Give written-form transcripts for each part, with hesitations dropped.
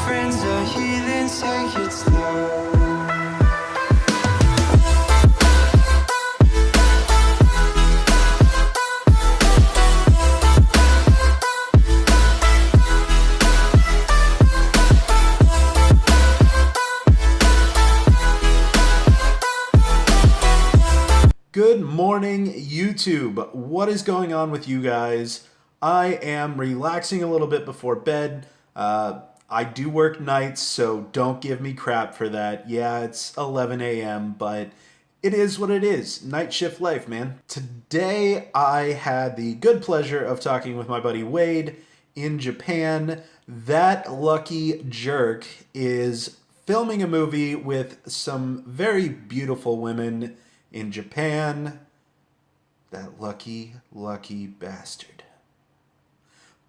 friends are heathens, take it slow. Good morning, YouTube. What is going on with you guys? I am relaxing a little bit before bed. I do work nights, so don't give me crap for that. Yeah, it's 11 a.m., but it is what it is. Night shift life, man. Today, I had the good pleasure of talking with my buddy Wade in Japan. That lucky jerk is filming a movie with some very beautiful women in Japan. That lucky, lucky bastard.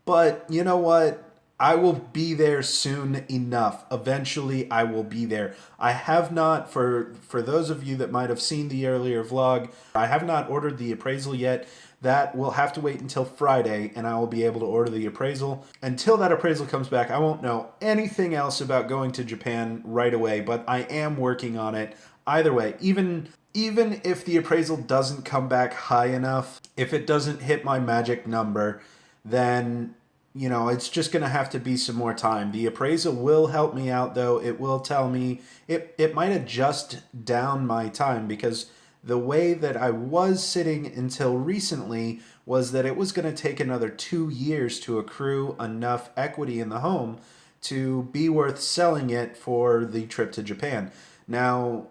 But you know what? I will be there soon enough. Eventually, I will be there. I have not, for those of you that might have seen the earlier vlog, I have not ordered the appraisal yet. That will have to wait until Friday, and I will be able to order the appraisal. Until that appraisal comes back, I won't know anything else about going to Japan right away, but I am working on it. Either way, even if the appraisal doesn't come back high enough, if it doesn't hit my magic number, then, you know, it's just going to have to be some more time. The appraisal will help me out, though. It will tell me, it might adjust down my time, because the way that I was sitting until recently was that it was going to take another 2 years to accrue enough equity in the home to be worth selling it for the trip to Japan. Now,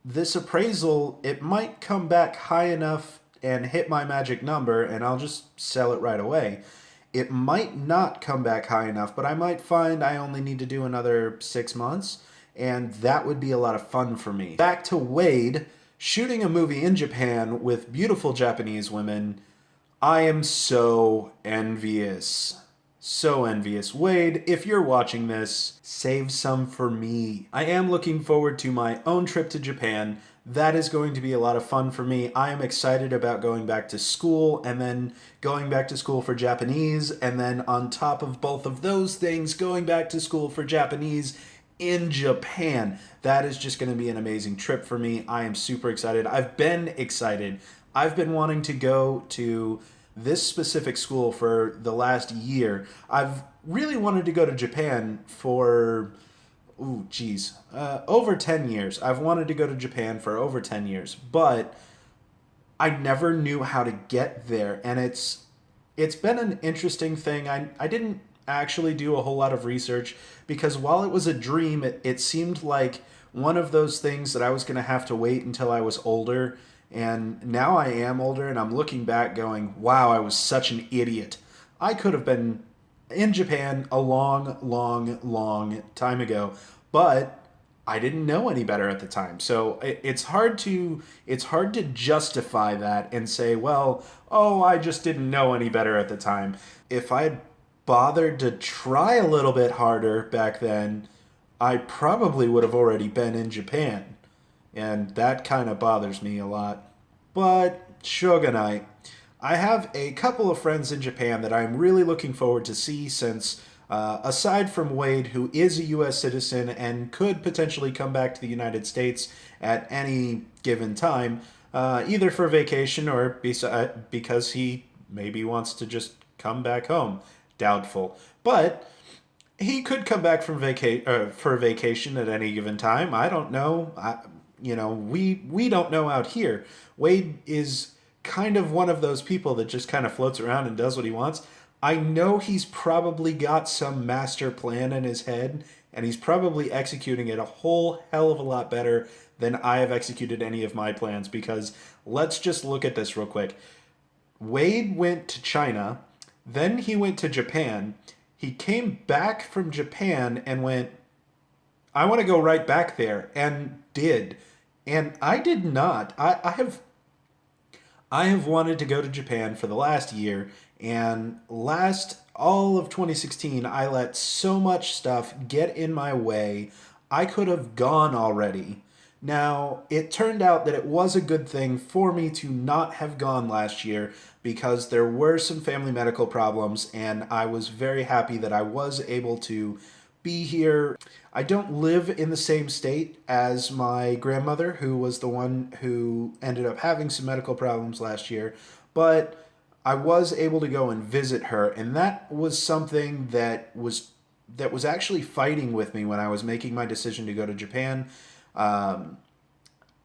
this appraisal, it might come back high enough and hit my magic number, and I'll just sell it right away. It might not come back high enough, but I might find I only need to do another 6 months, and that would be a lot of fun for me. Back to Wade, shooting a movie in Japan with beautiful Japanese women. I am so envious. So envious. Wade, if you're watching this, save some for me. I am looking forward to my own trip to Japan. That is going to be a lot of fun for me. I am excited about going back to school, and then going back to school for Japanese, and then on top of both of those things, going back to school for Japanese in Japan. That is just going to be an amazing trip for me. I am super excited. I've been excited. I've been wanting to go to this specific school for the last year. I've really wanted to go to Japan for, over 10 years. I've wanted to go to Japan for over 10 years, but I never knew how to get there. And it's been an interesting thing. I didn't actually do a whole lot of research, because while it was a dream, it seemed like one of those things that I was going to have to wait until I was older. And now I am older, and I'm looking back going, wow, I was such an idiot. I could have been in Japan a long, long, long time ago, but I didn't know any better at the time. So it's hard to justify that and say, well, oh, I just didn't know any better at the time. If I had bothered to try a little bit harder back then, I probably would have already been in Japan. And that kind of bothers me a lot. But shogunai. I have a couple of friends in Japan that I'm really looking forward to see, since aside from Wade, who is a U.S. citizen and could potentially come back to the United States at any given time, either for vacation or because he maybe wants to just come back home. Doubtful. But he could come back from for vacation at any given time. I don't know. We don't know out here. Wade is kind of one of those people that just kind of floats around and does what he wants. I know he's probably got some master plan in his head, and he's probably executing it a whole hell of a lot better than I have executed any of my plans, because let's just look at this real quick. Wade went to China, then he went to Japan. He came back from Japan and went, I want to go right back there, and did. And I did not. I have wanted to go to Japan for the last year, and all of 2016, I let so much stuff get in my way. I could have gone already. Now, it turned out that it was a good thing for me to not have gone last year, because there were some family medical problems, and I was very happy that I was able to be here. I don't live in the same state as my grandmother, who was the one who ended up having some medical problems last year, but I was able to go and visit her, and that was something that was actually fighting with me when I was making my decision to go to Japan. Um,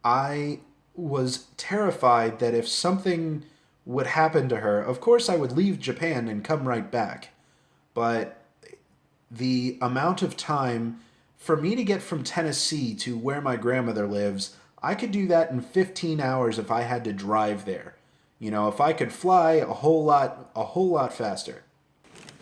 I was terrified that if something would happen to her, of course I would leave Japan and come right back. But the amount of time for me to get from Tennessee to where my grandmother lives, I could do that in 15 hours if I had to drive there. You know, if I could fly a whole lot faster.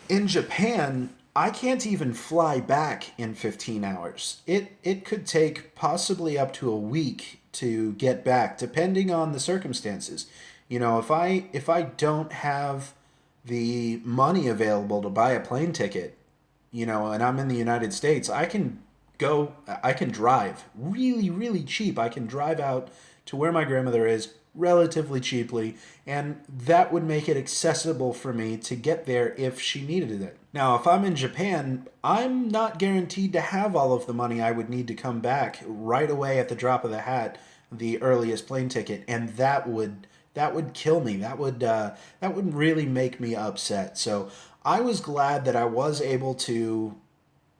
In Japan, I can't even fly back in 15 hours. It could take possibly up to a week to get back depending on the circumstances. You know, if I don't have the money available to buy a plane ticket, you know, and I'm in the United States, I can drive really, really cheap. I can drive out to where my grandmother is relatively cheaply, and that would make it accessible for me to get there if she needed it. Now, if I'm in Japan, I'm not guaranteed to have all of the money I would need to come back right away at the drop of the hat, the earliest plane ticket, and that would kill me. That would really make me upset. So I was glad that I was able to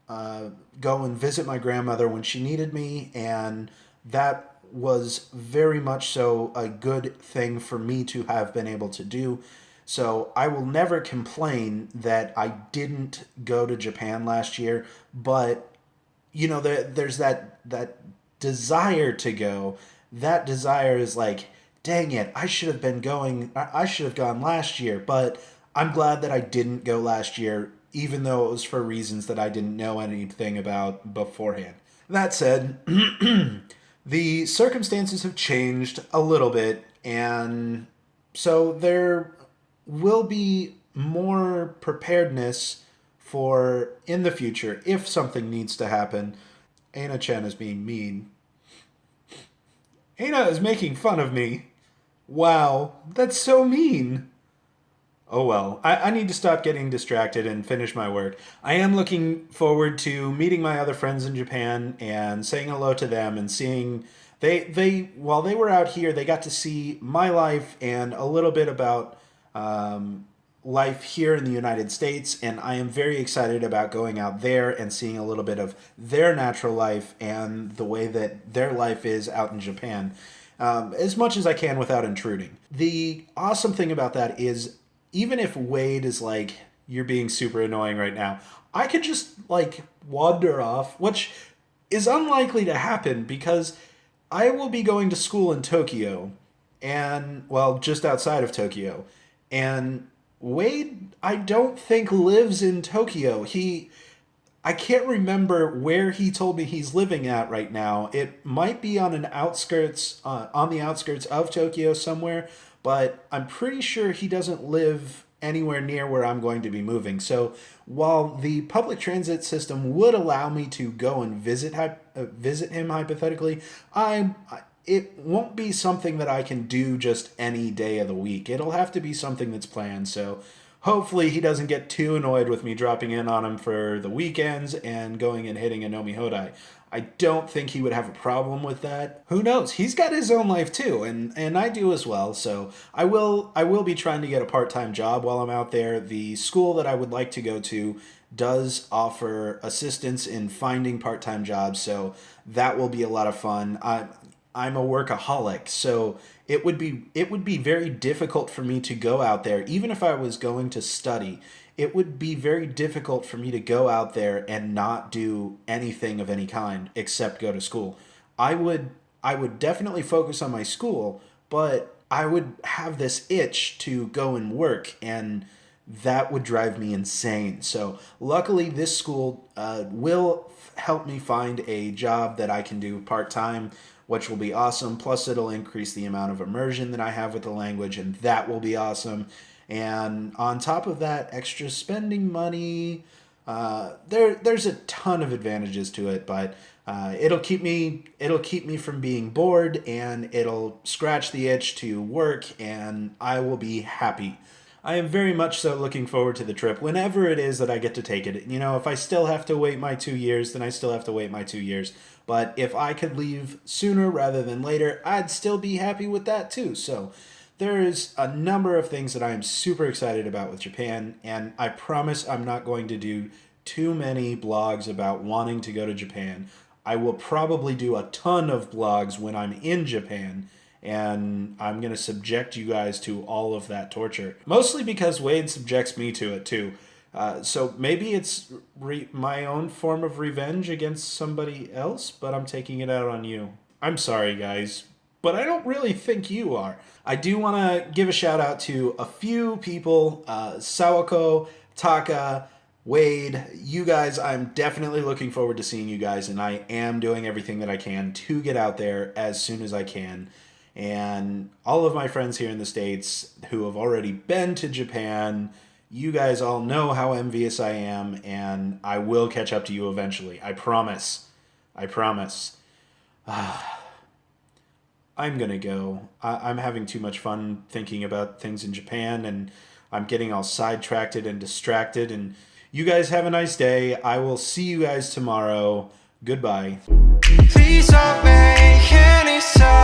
go and visit my grandmother when she needed me, and that was very much so a good thing for me to have been able to do. So I will never complain that I didn't go to Japan last year, but you know, there's that desire to go. That desire is like, dang it, I should have been going. I should have gone last year, but I'm glad that I didn't go last year, even though it was for reasons that I didn't know anything about beforehand. That said, the circumstances have changed a little bit, and so there will be more preparedness for in the future if something needs to happen. Anna Chen is being mean. Anna is making fun of me. Wow, that's so mean. Oh well, I need to stop getting distracted and finish my work. I am looking forward to meeting my other friends in Japan and saying hello to them and seeing they while they were out here, they got to see my life and a little bit about life here in the United States, and I am very excited about going out there and seeing a little bit of their natural life and the way that their life is out in Japan, as much as I can without intruding. The awesome thing about that is, even if Wade is like, you're being super annoying right now, I could just like wander off, which is unlikely to happen because I will be going to school in Tokyo and, well, just outside of Tokyo. And Wade, I don't think lives in Tokyo. I can't remember where he told me he's living at right now. It might be on the outskirts of Tokyo somewhere, but I'm pretty sure he doesn't live anywhere near where I'm going to be moving. So while the public transit system would allow me to go and visit him hypothetically, it won't be something that I can do just any day of the week. It'll have to be something that's planned. So hopefully he doesn't get too annoyed with me dropping in on him for the weekends and going and hitting a Nomi Hodai. I don't think he would have a problem with that. Who knows? He's got his own life too, and I do as well. So I will be trying to get a part-time job while I'm out there. The school that I would like to go to does offer assistance in finding part-time jobs, so that will be a lot of fun. I'm a workaholic, so it would be very difficult for me to go out there, even if I was going to study. It would be very difficult for me to go out there and not do anything of any kind except go to school. I would definitely focus on my school, but I would have this itch to go and work, and that would drive me insane. So luckily, this school will help me find a job that I can do part time, which will be awesome. Plus, it'll increase the amount of immersion that I have with the language, and that will be awesome. And on top of that, extra spending money. There's a ton of advantages to it, but it'll keep me from being bored, and it'll scratch the itch to work, and I will be happy. I am very much so looking forward to the trip whenever it is that I get to take it. You know, if I still have to wait my 2 years, then I still have to wait my 2 years. But if I could leave sooner rather than later, I'd still be happy with that too. So there's a number of things that I am super excited about with Japan, and I promise I'm not going to do too many blogs about wanting to go to Japan. I will probably do a ton of blogs when I'm in Japan, and I'm going to subject you guys to all of that torture. Mostly because Wade subjects me to it too. So maybe it's my own form of revenge against somebody else, but I'm taking it out on you. I'm sorry, guys, but I don't really think you are. I do want to give a shout out to a few people, Sawako, Taka, Wade, you guys. I'm definitely looking forward to seeing you guys, and I am doing everything that I can to get out there as soon as I can. And all of my friends here in the States who have already been to Japan, you guys all know how envious I am, and I will catch up to you eventually. I promise. I promise. I'm gonna go. I'm having too much fun thinking about things in Japan, and I'm getting all sidetracked and distracted. And you guys have a nice day. I will see you guys tomorrow. Goodbye. Please don't make any sound.